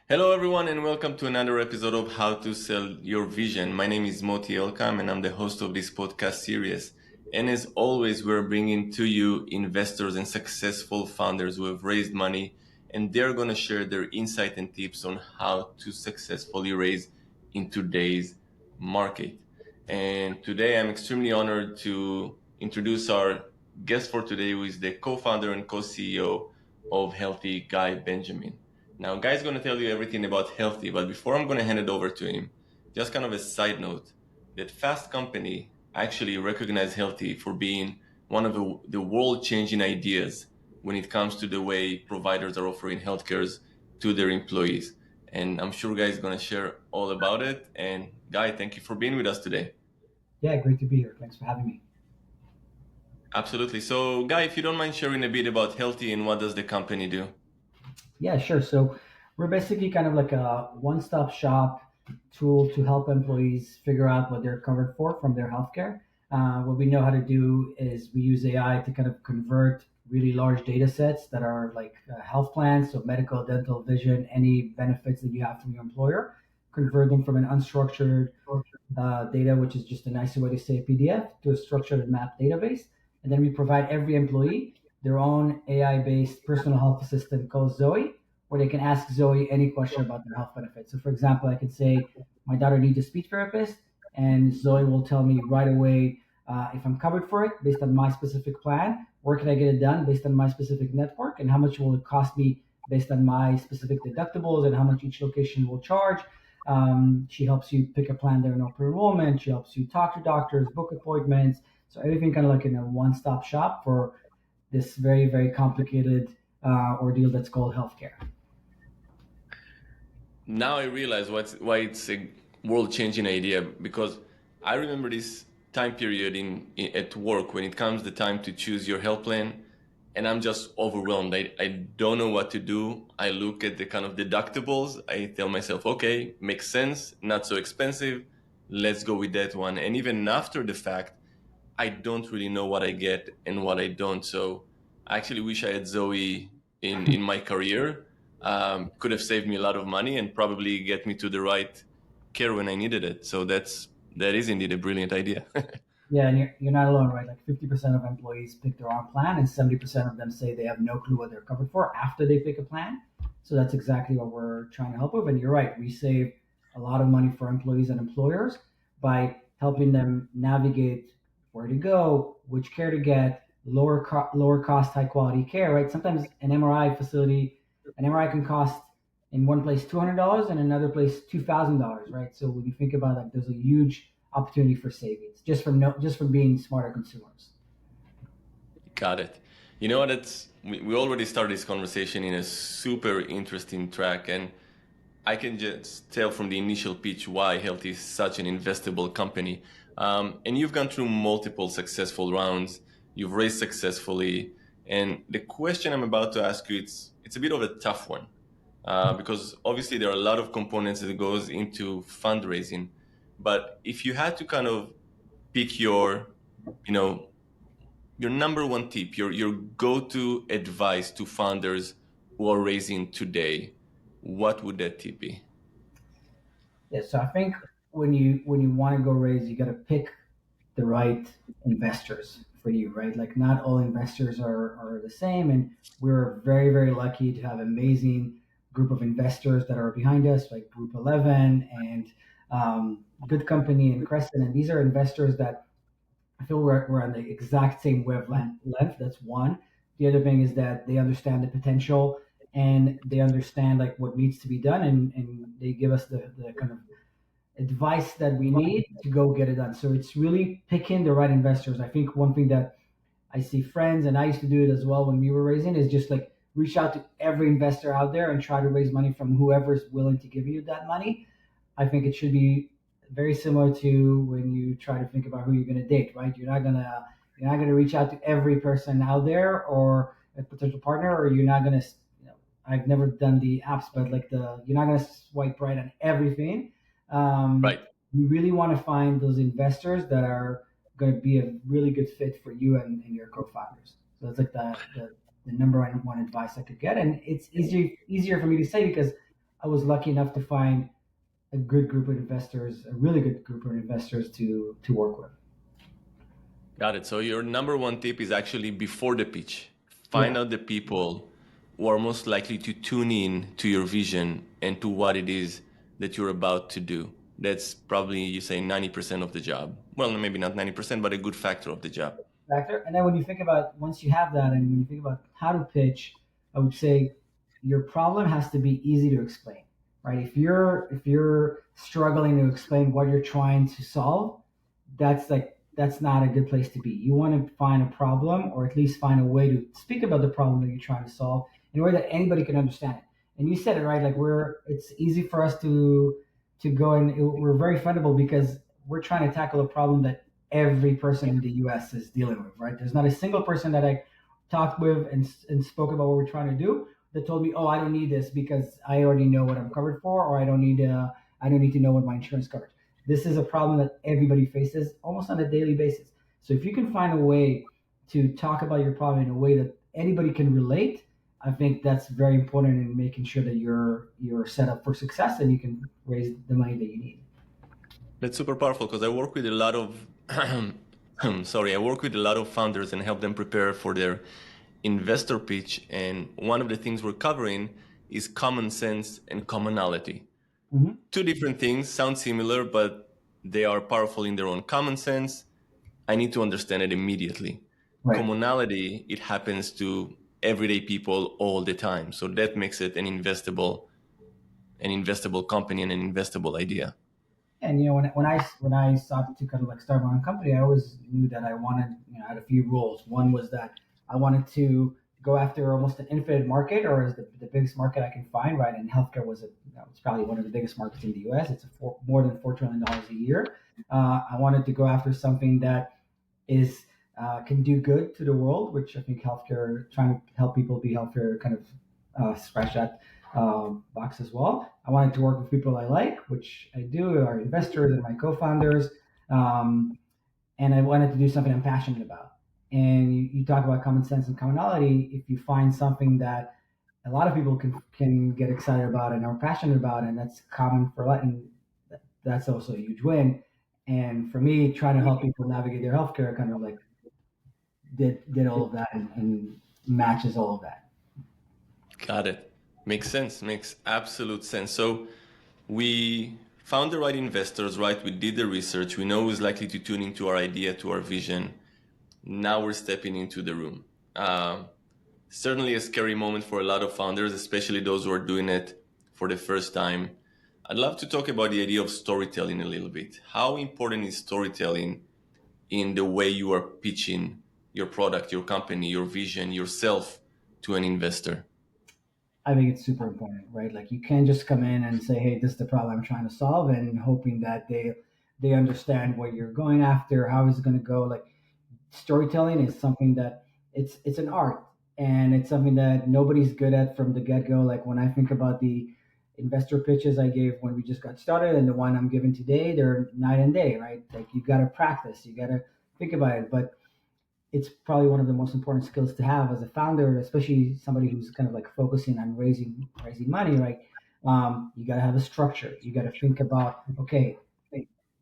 Hello, everyone, and welcome to another episode of How to Sell Your Vision. My name is Moti Elkaim, and I'm the host of this podcast series. And as always, we're bringing to you investors and successful founders who have raised money, and they're going to share their insight and tips on how to successfully raise in today's market. And today, I'm extremely honored to introduce our guest for today, who is the co-founder and co-CEO of Healthee, Guy Benjamin. Now, Guy's going to tell you everything about Healthee, but before I'm going to hand it over to him, just kind of a side note that Fast Company actually recognized Healthee for being one of the world-changing ideas when it comes to the way providers are offering healthcare to their employees. And I'm sure Guy is going to share all about it. And Guy, thank you for being with us today. Yeah, great to be here. Thanks for having me. Absolutely. So, Guy, if you don't mind sharing a bit about Healthee and what does the company do? Yeah, sure. So we're basically kind of like a one-stop shop tool to help employees figure out what they're covered for from their healthcare. What we know how to do is we use AI to kind of convert really large data sets that are like health plans, so medical, dental, vision, any benefits that you have from your employer, convert them from an unstructured data, which is just a nicer way to say PDF, to a structured map database. And then we provide every employee their own AI-based personal health assistant called Zoe, where they can ask Zoe any question about their health benefits. So, for example, I could say, my daughter needs a speech therapist, and Zoe will tell me right away if I'm covered for it based on my specific plan, where can I get it done based on my specific network, and how much will it cost me based on my specific deductibles and how much each location will charge. She helps you pick a plan during open enrollment. She helps you talk to doctors, book appointments. So everything kind of like in a one-stop shop for this very, very complicated ordeal that's called healthcare. Now I realize why it's a world-changing idea, because I remember this time period at work when it comes the time to choose your health plan, and I'm just overwhelmed. I don't know what to do. I look at the kind of deductibles. I tell myself, okay, makes sense, not so expensive. Let's go with that one. And even after the fact, I don't really know what I get and what I don't. So I actually wish I had Zoe in my career. Could have saved me a lot of money and probably get me to the right care when I needed it. So that is indeed a brilliant idea. Yeah, and you're not alone, right? Like 50% of employees pick their own plan, and 70% of them say they have no clue what they're covered for after they pick a plan. So that's exactly what we're trying to help with. And you're right, we save a lot of money for employees and employers by helping them navigate where to go, which care to get, lower cost, high quality care, right? Sometimes an MRI can cost in one place $200 and another place $2,000, right? So when you think about that, there's a huge opportunity for savings just from being smarter consumers. Got it. You know what? We already started this conversation in a super interesting track, and I can just tell from the initial pitch why Health is such an investable company. And you've gone through multiple successful rounds. You've raised successfully, and the question I'm about to ask you, it's a bit of a tough one, because obviously there are a lot of components that goes into fundraising. But if you had to kind of pick you know, your number one tip, your go-to advice to founders who are raising today, what would that tip be? Yeah, so I think when you want to go raise, you got to pick the right investors for you, right? Like not all investors are the same, and we're very very lucky to have amazing group of investors that are behind us, like Group 11 and Good Company and Crescent, and these are investors that I feel we're on the exact same wavelength. That's one. The other thing is that they understand the potential and they understand like what needs to be done, and they give us the kind of advice that we need to go get it done. So it's really picking the right investors. I think one thing that I see friends, and I used to do it as well when we were raising, is just like reach out to every investor out there and try to raise money from whoever's willing to give you that money. I think it should be very similar to when you try to think about who you're going to date, right? You're not gonna reach out to every person out there or a potential partner, or you're not gonna, I've never done the apps, but like you're not gonna swipe right on everything. Um, Right. you really want to find those investors that are going to be a really good fit for you and your co-founders. So that's like the number one advice I could get, and it's easier for me to say because I was lucky enough to find a good group of investors, a really good group of investors to work with. Got it. So your number one tip is actually before the pitch, find Yeah, out the people who are most likely to tune in to your vision and to what it is that you're about to do. That's probably, you say, 90% of the job. Well, maybe not 90%, but a good factor of the job. factor. And then when you think about once you have that, and when you think about how to pitch, I would say your problem has to be easy to explain, right? If you're struggling to explain what you're trying to solve, that's not a good place to be. You want to find a problem, or at least find a way to speak about the problem that you're trying to solve in a way that anybody can understand it. And you said it right, like it's easy for us to go, and we're very fundable because we're trying to tackle a problem that every person in the US is dealing with, right? There's not a single person that I talked with and spoke about what we're trying to do that told me, oh, I don't need this because I already know what I'm covered for, or I don't need to know what my insurance covers. This is a problem that everybody faces almost on a daily basis. So if you can find a way to talk about your problem in a way that anybody can relate, I think that's very important in making sure that you're set up for success and you can raise the money that you need. That's super powerful because I work with a lot of, sorry, I work with a lot of founders and help them prepare for their investor pitch. And one of the things we're covering is common sense and commonality. Mm-hmm. Two different things, sound similar, but they are powerful in their own. Common sense, I need to understand it immediately. Right. Commonality, it happens to everyday people all the time. So that makes it an investable company and an investable idea. And when I sought to kind of like start my own company, I always knew that I wanted, I had a few rules. One was that I wanted to go after almost an infinite market, or as the biggest market I can find, right? And healthcare it's probably one of the biggest markets in the U.S. It's more than $4 trillion a year. I wanted to go after something that is can do good to the world, which I think healthcare, trying to help people be healthier, kind of scratch that box as well. I wanted to work with people I like, which I do, our investors and my co-founders, and I wanted to do something I'm passionate about. And you talk about common sense and commonality. If you find something that a lot of people can get excited about and are passionate about, and that's common for a lot, and that's also a huge win. And for me, trying to help people navigate their healthcare kind of like did all of that and matches all of that. Got it. Makes sense. Makes absolute sense. So we found the right investors, right? We did the research. We know who's likely to tune into our idea, to our vision. Now we're stepping into the room. Certainly a scary moment for a lot of founders, especially those who are doing it for the first time. I'd love to talk about the idea of storytelling a little bit. How important is storytelling in the way you are pitching your product, your company, your vision, yourself to an investor? I think it's super important, right? Like you can't just come in and say, "Hey, this is the problem I'm trying to solve," and hoping that they understand what you're going after, how is it going to go. Like storytelling is something that it's an art, and it's something that nobody's good at from the get go. Like when I think about the investor pitches I gave when we just got started and the one I'm giving today, they're night and day, right? Like you got to practice, you got to think about it, but it's probably one of the most important skills to have as a founder, especially somebody who's kind of like focusing on raising money, right? You got to have a structure. You got to think about, okay,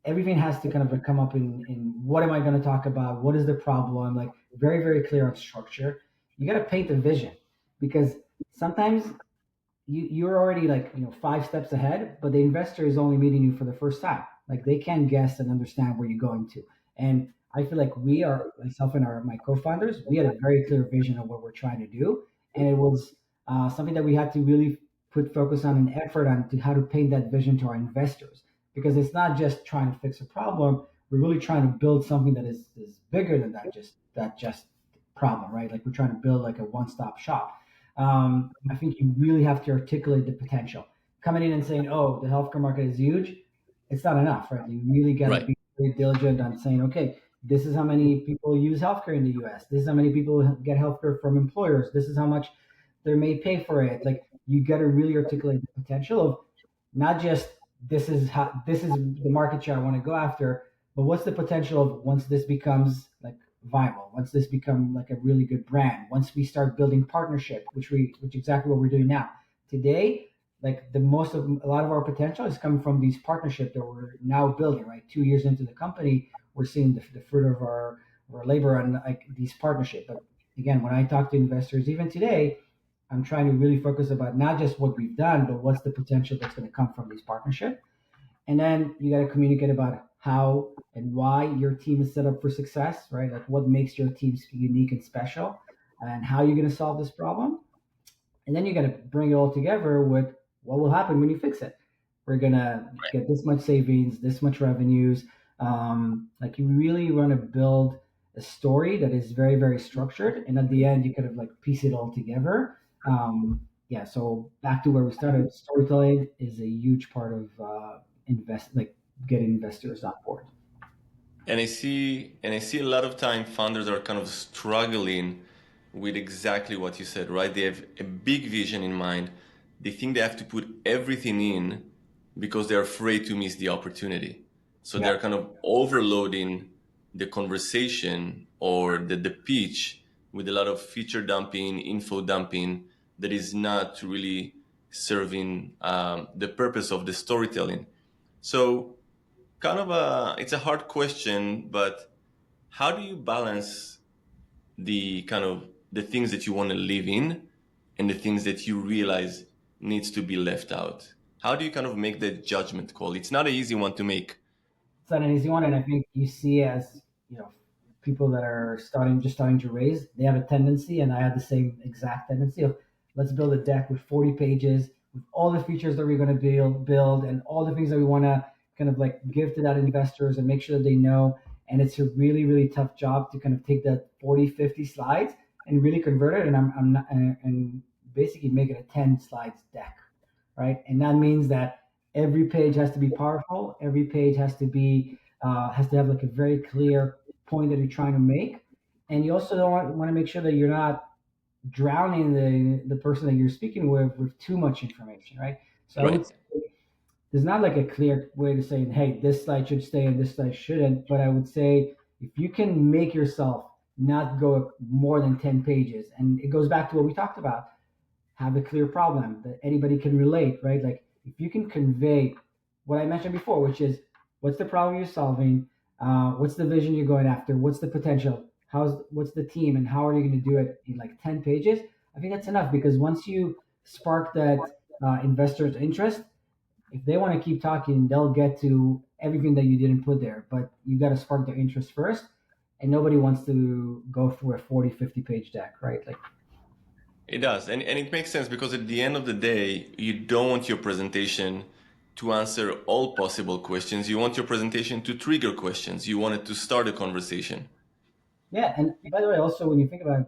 everything has to kind of come up in what am I going to talk about? What is the problem? Like very, very clear on structure. You got to paint the vision because sometimes you're already like 5 steps ahead, but the investor is only meeting you for the first time. Like they can guess and understand where you're going to. And I feel like we are, myself and my co-founders, we had a very clear vision of what we're trying to do, and it was something that we had to really put focus on and effort on to how to paint that vision to our investors, because it's not just trying to fix a problem. We're really trying to build something that is bigger than that just problem, right? Like we're trying to build like a one-stop shop. I think you really have to articulate the potential. Coming in and saying, "Oh, the healthcare market is huge," it's not enough, right? You really got to Right. be very diligent on saying, "Okay, this is how many people use healthcare in the U.S. This is how many people get healthcare from employers. This is how much they may pay for it." Like you got to really articulate the potential of not just this is the market share I want to go after, but what's the potential of once this becomes like viable, once this become like a really good brand, once we start building partnership, which exactly what we're doing now. Today, like the most of a lot of our potential is coming from these partnerships that we're now building. Right, 2 years into the company, we're seeing the fruit of our labor on like these partnerships. But again, when I talk to investors, even today, I'm trying to really focus about not just what we've done, but what's the potential that's going to come from these partnerships. And then you got to communicate about how and why your team is set up for success, right? Like what makes your team unique and special, and how you're going to solve this problem. And then you got to bring it all together with what will happen when you fix it. We're going to get this much savings, this much revenues. Like you really want to build a story that is very, very structured. And at the end, you kind of like piece it all together. Yeah. So back to where we started, storytelling is a huge part of like getting investors on board. And I see a lot of time founders are kind of struggling with exactly what you said, right? They have a big vision in mind. They think they have to put everything in because they're afraid to miss the opportunity. So Yeah. they're kind of overloading the conversation or the pitch with a lot of feature dumping, info dumping that is not really serving the purpose of the storytelling. So kind of it's a hard question, but how do you balance the kind of the things that you want to live in and the things that you realize needs to be left out? How do you kind of make that judgment call? It's not an easy one to make. It's not an easy one, and I think you see as people that are starting to raise, they have a tendency, and I have the same exact tendency of let's build a deck with 40 pages with all the features that we're going to build and all the things that we want to kind of like give to that investors and make sure that they know. And it's a really really tough job to kind of take that 40, 50 slides and really convert it, and I'm not and basically make it a 10 slides deck, right? And that means that every page has to be powerful. Every page has to have like a very clear point that you're trying to make. And you also don't want to make sure that you're not drowning the person that you're speaking with too much information, right? So I would Right. say there's not like a clear way to say, hey, this slide should stay and this slide shouldn't. But I would say if you can make yourself not go more than 10 pages, and it goes back to what we talked about, have a clear problem that anybody can relate, right? Like if you can convey what I mentioned before, which is what's the problem you're solving, what's the vision you're going after, what's the potential, what's the team, and how are you going to do it in like 10 pages? I think that's enough because once you spark that investor's interest, if they want to keep talking, they'll get to everything that you didn't put there, but you got to spark their interest first. And nobody wants to go through a 40, 50 page deck, right? Like, It does. And it makes sense because at the end of the day, you don't want your presentation to answer all possible questions. You want your presentation to trigger questions. You want it to start a conversation. yeah, and by the way, also when you think about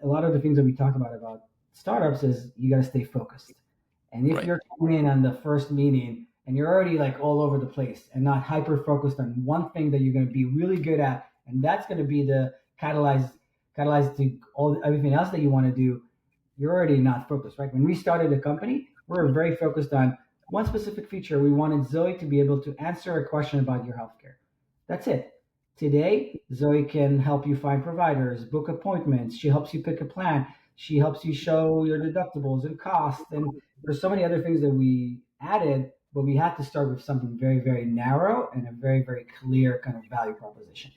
a lot of the things that we talk about startups, is you got to stay focused. And if Right. you're coming in on the first meeting and you're already like all over the place and not hyper focused on one thing that you're going to be really good at, and that's going to be the catalyze to everything else that you want to do, you're already not focused, right? When we started the company, we were very focused on one specific feature. We wanted Zoe to be able to answer a question about your healthcare. That's it. Today, Zoe can help you find providers, book appointments. She helps you pick a plan. She helps you show your deductibles and costs. And there's so many other things that we added, but we had to start with something very, very narrow and a very, very clear kind of value proposition.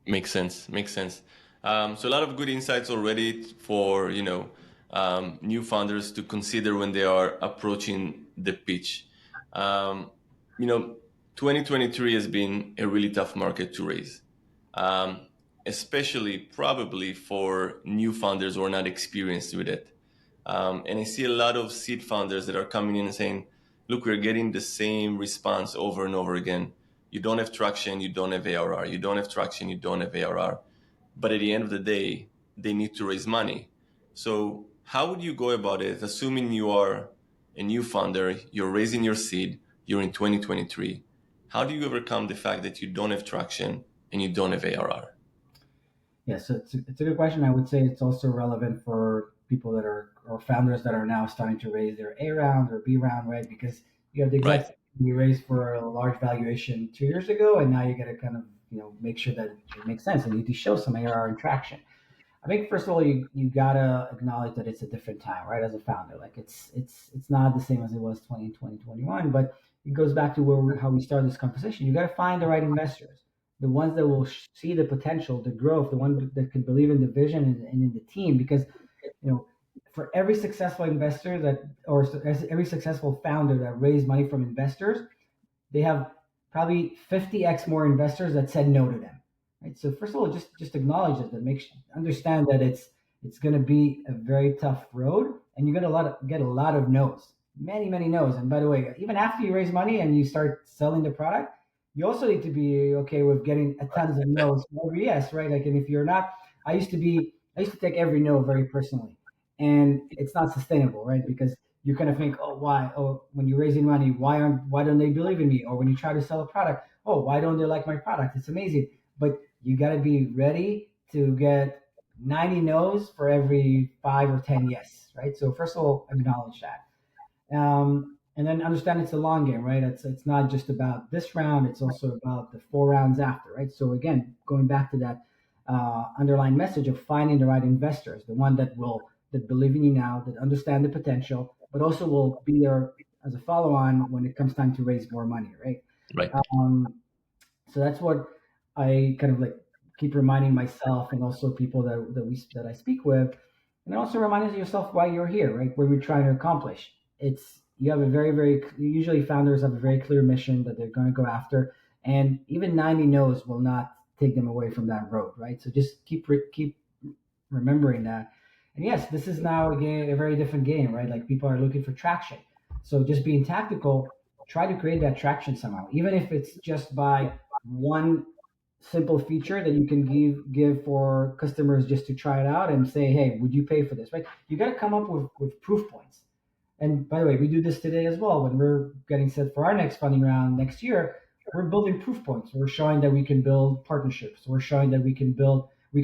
Makes sense. Makes sense. So a lot of good insights already for new founders to consider when they are approaching the pitch. Um, you know, 2023 has been a really tough market to raise, um, especially probably for new founders who are not experienced with it. And I see a lot of seed founders that are coming in and saying, "Look, we're getting the same response over and over again. You don't have traction, you don't have ARR. You don't have traction, you don't have ARR." But at the end of the day, they need to raise money. So how would you go about it, assuming you are a new founder, you're raising your seed, you're in 2023? How do you overcome the fact that you don't have traction and you don't have ARR? Yeah, so it's a good question. I would say it's also relevant for people that are or founders that are now starting to raise their A round or B round, right? Because you have the Right. exact you raised for a large valuation 2 years ago, and now you got to kind of make sure that it makes sense, and you need to show some ARR and traction. I think first of all, you gotta acknowledge that it's a different time, right? As a founder, like it's not the same as it was 2021, but it goes back to how we started this conversation. You gotta find the right investors, the ones that will see the potential, the growth, the ones that can believe in the vision and in the team. Because for every successful investor every successful founder that raised money from investors, they have probably 50x more investors that said no to them, right? So first of all, just acknowledge it, that makes understand that it's going to be a very tough road, and you're going to get a lot of no's, many no's. And by the way, even after you raise money and you start selling the product, you also need to be okay with getting a tons of no's for every yes, right? Like, and if you're not, I used to take every no very personally, and it's not sustainable, right? Because you kind of think, oh, why? Oh, when you're raising money, why don't they believe in me? Or when you try to sell a product, oh, why don't they like my product? It's amazing, but you got to be ready to get 90 no's for every 5 or 10 yes, right? So first of all, acknowledge that. And then understand it's a long game, right? It's not just about this round; it's also about the 4 rounds after, right? So again, going back to that underlying message of finding the right investors, the one that believe in you now, that understand the potential, but also will be there as a follow-on when it comes time to raise more money, right? Right. Um, so that's what I kind of like keep reminding myself, and also people that I speak with, and also reminding yourself why you're here, right? What we're trying to accomplish. It's you have a very usually founders have a very clear mission that they're going to go after, and even 90 no's will not take them away from that road, right? So just keep remembering that. And yes, this is now a very different game, right? Like people are looking for traction. So just being tactical, try to create that traction somehow, even if it's just by one simple feature that you can give for customers just to try it out and say, hey, would you pay for this, right? You got to come up with proof points. And by the way, we do this today as well. When we're getting set for our next funding round next year, we're building proof points. We're showing that we can build partnerships. We're showing that we can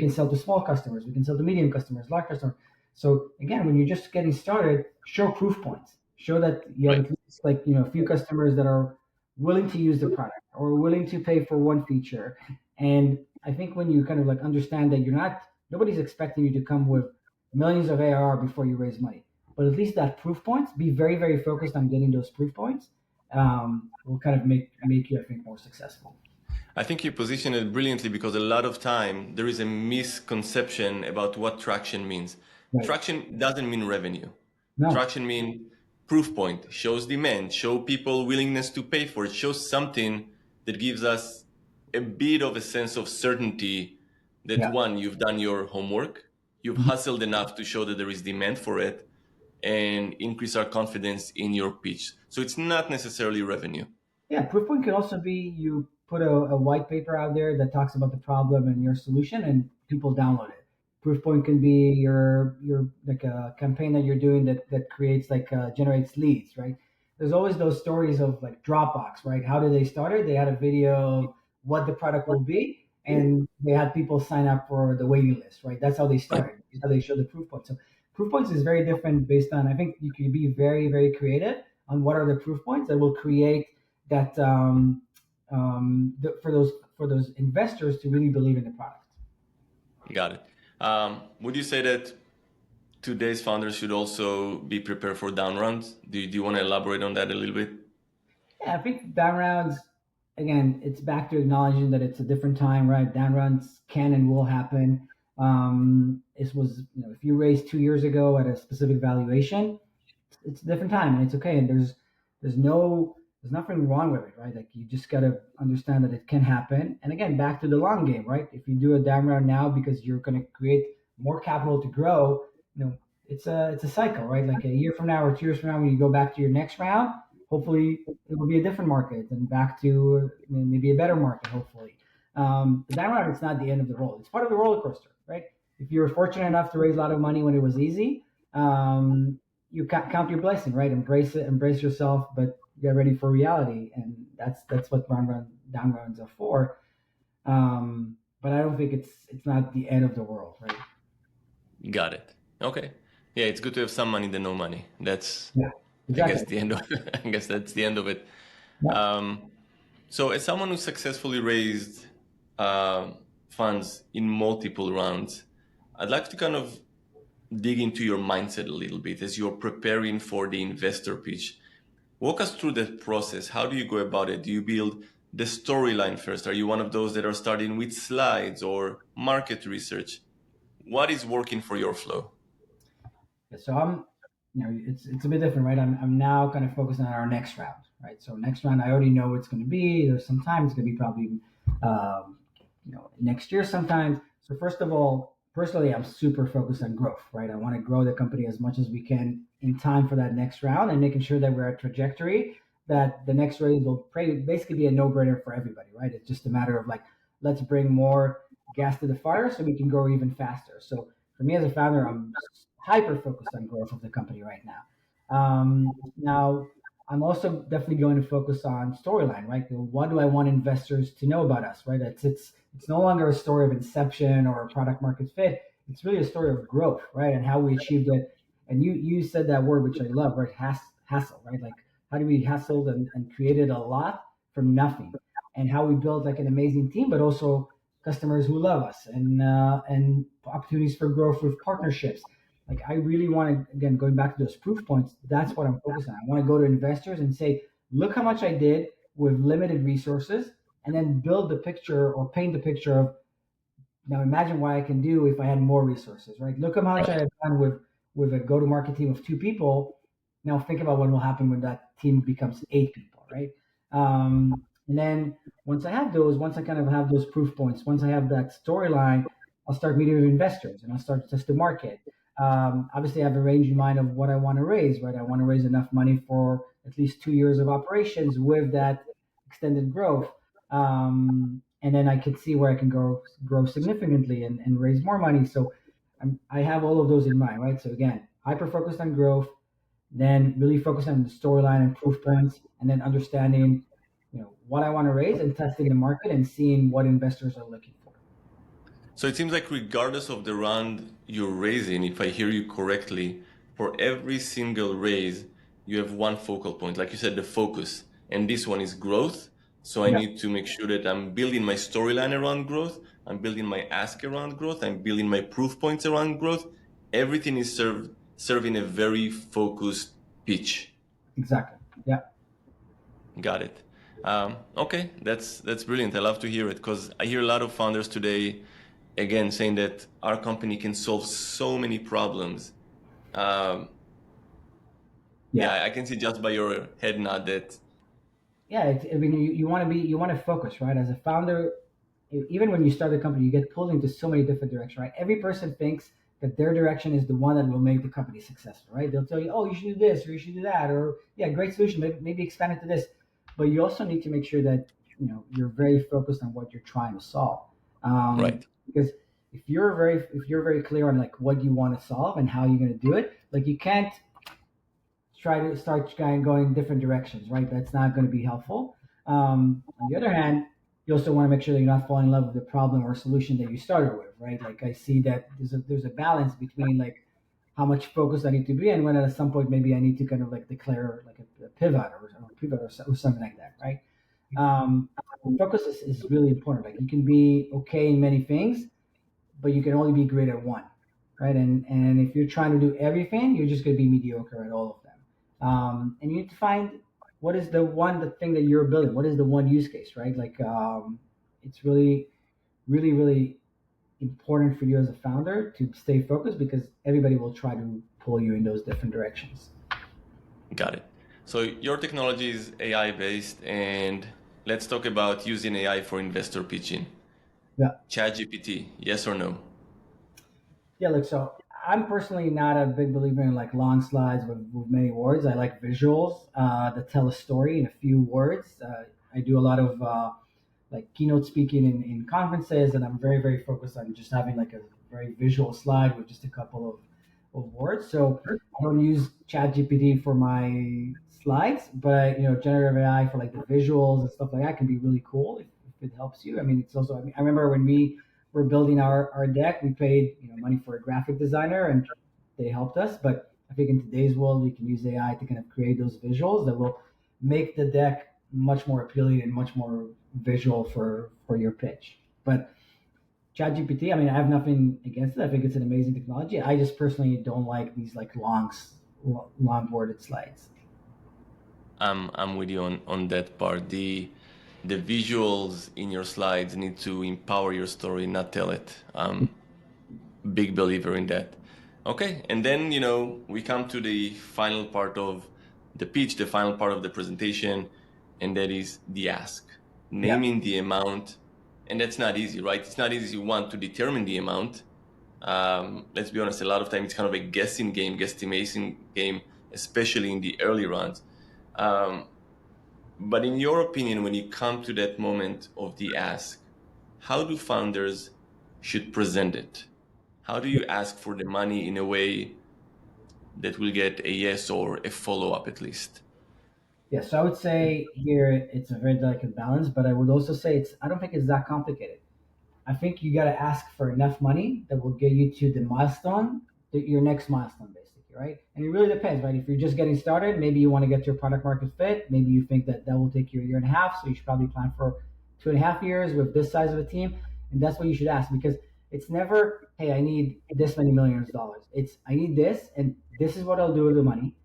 sell to small customers, we can sell to medium customers, large customers. So again, when you're just getting started, show proof points. Show that you have Right. at least a few customers that are willing to use the product or willing to pay for one feature. And I think when you kind of like understand that nobody's expecting you to come with millions of ARR before you raise money, but at least that proof points, be very focused on getting those proof points, will kind of make you, I think, more successful. I think you position it brilliantly because a lot of time there is a misconception about what traction means. Right. Traction doesn't mean revenue. No. Traction means proof point, shows demand, show people willingness to pay for it, shows something that gives us a bit of a sense of certainty that Yeah. one, you've done your homework, you've Mhm. hustled enough to show that there is demand for it and increase our confidence in your pitch. So it's not necessarily revenue. Yeah, proof point can also be you put a white paper out there that talks about the problem and your solution, and people download it. Proof point can be your like a campaign that you're doing that creates generates leads, right? There's always those stories of like Dropbox, right? How did they start it? They had a video of what the product will be, and they had people sign up for the waiting list, right? That's how they Right. started. That's how they show the proof point. So proof points is very different based on. I think you can be very creative on what are the proof points that will create that for those investors to really believe in the product. Got it. Would you say that today's founders should also be prepared for down rounds? Do you want to elaborate on that a little bit? Yeah, I think down rounds, again, it's back to acknowledging that it's a different time, right? Down rounds can and will happen. This was, if you raised 2 years ago at a specific valuation, it's a different time, and it's okay. And there's no there's nothing wrong with it, right? Like you just gotta understand that it can happen. And again, back to the long game, right? If you do a down round now because you're gonna create more capital to grow, it's a cycle, right? Like a year from now or 2 years from now, when you go back to your next round, hopefully it will be a different market and back to maybe a better market, hopefully. The down round, it's not the end of the road. It's part of the roller coaster, right? If you were fortunate enough to raise a lot of money when it was easy, you count your blessing, right? Embrace it, embrace yourself, but get ready for reality, and that's what down rounds are for. But I don't think it's not the end of the world, right? Got it. Okay. Yeah, it's good to have some money than no money. That's, Yeah, I guess, exactly. the end of. I guess that's the end of it. Yeah. Um, so, as someone who successfully raised funds in multiple rounds, I'd like to kind of dig into your mindset a little bit as you're preparing for the investor pitch. Walk us through that process. How do you go about it? Do you build the storyline first? Are you one of those that are starting with slides or market research? What is working for your flow? Yeah, so it's a bit different, right? I'm now kind of focusing on our next round, right? So next round, I already know what it's going to be. There's some time it's going to be probably, um, next year sometimes. So first of all, personally, I'm super focused on growth, right? I want to grow the company as much as we can in time for that next round, and making sure that we're at trajectory that the next raise will basically be a no-brainer for everybody, right? It's just a matter of like, let's bring more gas to the fire so we can grow even faster. So for me as a founder, I'm hyper focused on growth of the company right now. Now, I'm also definitely going to focus on storyline, right? What do I want investors to know about us, right? It's no longer a story of inception or product market fit. It's really a story of growth, right? And how we achieved it. And you said that word, which I love, right? Hassle, right? Like how do we hustled and created a lot from nothing, and how we built like an amazing team, but also customers who love us, and opportunities for growth with partnerships. Like I really want to, again, going back to those proof points, that's what I'm focused on. I want to go to investors and say, look how much I did with limited resources, and then build the picture or paint the picture of, now imagine what I can do if I had more resources, right? Look how much I have done with a go-to-market team of 2 people. Now think about what will happen when that team becomes 8 people, right? And then once I kind of have those proof points, once I have that storyline, I'll start meeting with investors and I'll start to test the market. Obviously, I have a range in mind of what I want to raise, right? I want to raise enough money for at least 2 years of operations with that extended growth. And then I can see where I can grow significantly and raise more money. So I have all of those in mind, right? So again, hyper focused on growth, then really focus on the storyline and proof points, and then understanding, what I want to raise and testing the market and seeing what investors are looking for. So it seems like regardless of the round you're raising, if I hear you correctly, for every single raise, you have one focal point. Like you said, the focus. And this one is growth. So I Yeah, need to make sure that I'm building my storyline around growth. I'm building my ask around growth. I'm building my proof points around growth. Everything is serving a very focused pitch. exactly. Yeah. Got it. Okay, that's brilliant. I love to hear it because I hear a lot of founders today, again, saying that our company can solve so many problems. Um, Yeah. yeah, I can see just by your head nod that. Yeah. I mean, you want to focus, right? As a founder, even when you start a company, you get pulled into so many different directions, right? Every person thinks that their direction is the one that will make the company successful, right? They'll tell you, oh, you should do this or you should do that, or yeah, great solution, maybe expand it to this. But you also need to make sure that you're very focused on what you're trying to solve, Right. because if you're very clear on like what you want to solve and how you're going to do it, like you can't try to start going different directions, right? That's not going to be helpful. On the other hand, you also want to make sure that you're not falling in love with the problem or solution that you started with, right? Like I see that there's a balance between like how much focus I need to be, and when at some point maybe I need to kind of like declare like a pivot or something like that, right? Um, Focus is really important. Like you can be okay in many things, but you can only be great at one, right? And if you're trying to do everything, you're just going to be mediocre at all of them. And you need to find what is the thing that you're building. What is the one use case, right? Like it's really, really, really important for you as a founder to stay focused because everybody will try to pull you in those different directions. Got it. So your technology is AI based, and let's talk about using AI for investor pitching. Yeah. ChatGPT, yes or no? Yeah, look, so I'm personally not a big believer in like long slides with many words. I like visuals that tell a story in a few words. I do a lot of like keynote speaking in conferences, and I'm very, very focused on just having like a very visual slide with just a couple of words. So I don't use ChatGPT for my slides, but generative AI for like the visuals and stuff like that can be really cool if it helps you. I mean, it's also, I mean, I remember when we were building our deck, we paid money for a graphic designer, and they helped us. But I think in today's world, we can use AI to kind of create those visuals that will make the deck much more appealing and much more visual for your pitch. But ChatGPT, I mean, I have nothing against it. I think it's an amazing technology. I just personally don't like these like long worded slides. I'm with you on that part. The visuals in your slides need to empower your story, not tell it. Big believer in that. Okay, and then we come to the final part of the pitch, the final part of the presentation, and that is the ask, Yeah. naming the amount, and that's not easy, right? It's not easy. You want to determine the amount. Let's be honest. A lot of time it's kind of a guessing game, guesstimation game, especially in the early rounds. Um, but in your opinion, when you come to that moment of the ask, how do founders should present it? How do you ask for the money in a way that will get a yes or a follow up at least? Yeah, so I would say here it's a very delicate balance, but I would also say I don't think it's that complicated. I think you got to ask for enough money that will get you to the milestone, your next milestone, basically, right? And it really depends, right? If you're just getting started, maybe you want to get your product market fit. Maybe you think that that will take you a year and a half, so you should probably plan for 2.5 years with this size of a team, and that's what you should ask because it's never, hey, I need this many millions of dollars. It's I need this, and this is what I'll do with the money.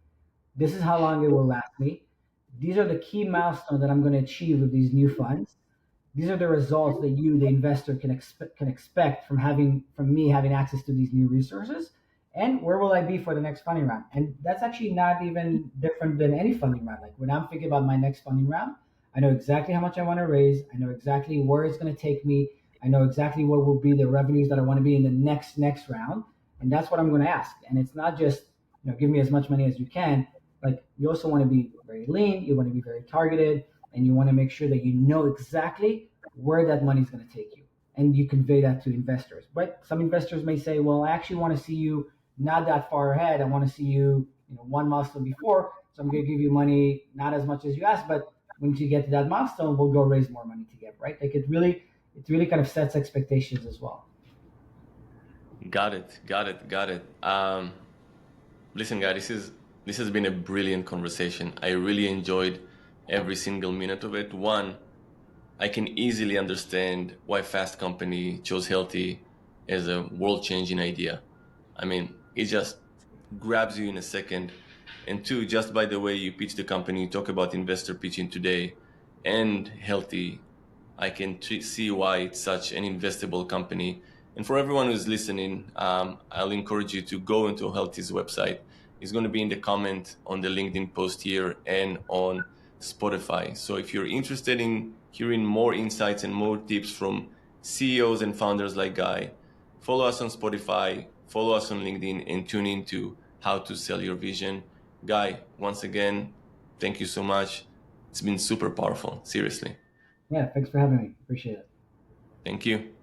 This is how long it will last me. These are the key milestones that I'm going to achieve with these new funds. These are the results that you, the investor, can expect from me having access to these new resources. And where will I be for the next funding round? And that's actually not even different than any funding round. Like when I'm thinking about my next funding round, I know exactly how much I want to raise. I know exactly where it's going to take me. I know exactly what will be the revenues that I want to be in the next round, and that's what I'm going to ask. And it's not just give me as much money as you can. Like you also want to be very lean. You want to be very targeted, and you want to make sure that you know exactly where that money is going to take you, and you convey that to investors. But some investors may say, "Well, I actually want to see you not that far ahead. I want to see you, one milestone before. So I'm going to give you money not as much as you asked, but when you get to that milestone, we'll go raise more money together." Right? Like it really kind of sets expectations as well. Got it. Got it. Got it. Listen, guys, this has been a brilliant conversation. I really enjoyed every single minute of it. One, I can easily understand why Fast Company chose Healthy as a world-changing idea. I mean, it just grabs you in a second. And two, just by the way you pitch the company, you talk about investor pitching today and Healthy, I can see why it's such an investable company. And for everyone who's listening, I'll encourage you to go into Healthy's website. It's going to be in the comment on the LinkedIn post here and on Spotify. So if you're interested in hearing more insights and more tips from CEOs and founders like Guy, follow us on Spotify, follow us on LinkedIn, and tune in to How to Sell Your Vision. Guy, once again, thank you so much. It's been super powerful. Seriously. Yeah, thanks for having me. Appreciate it. Thank you.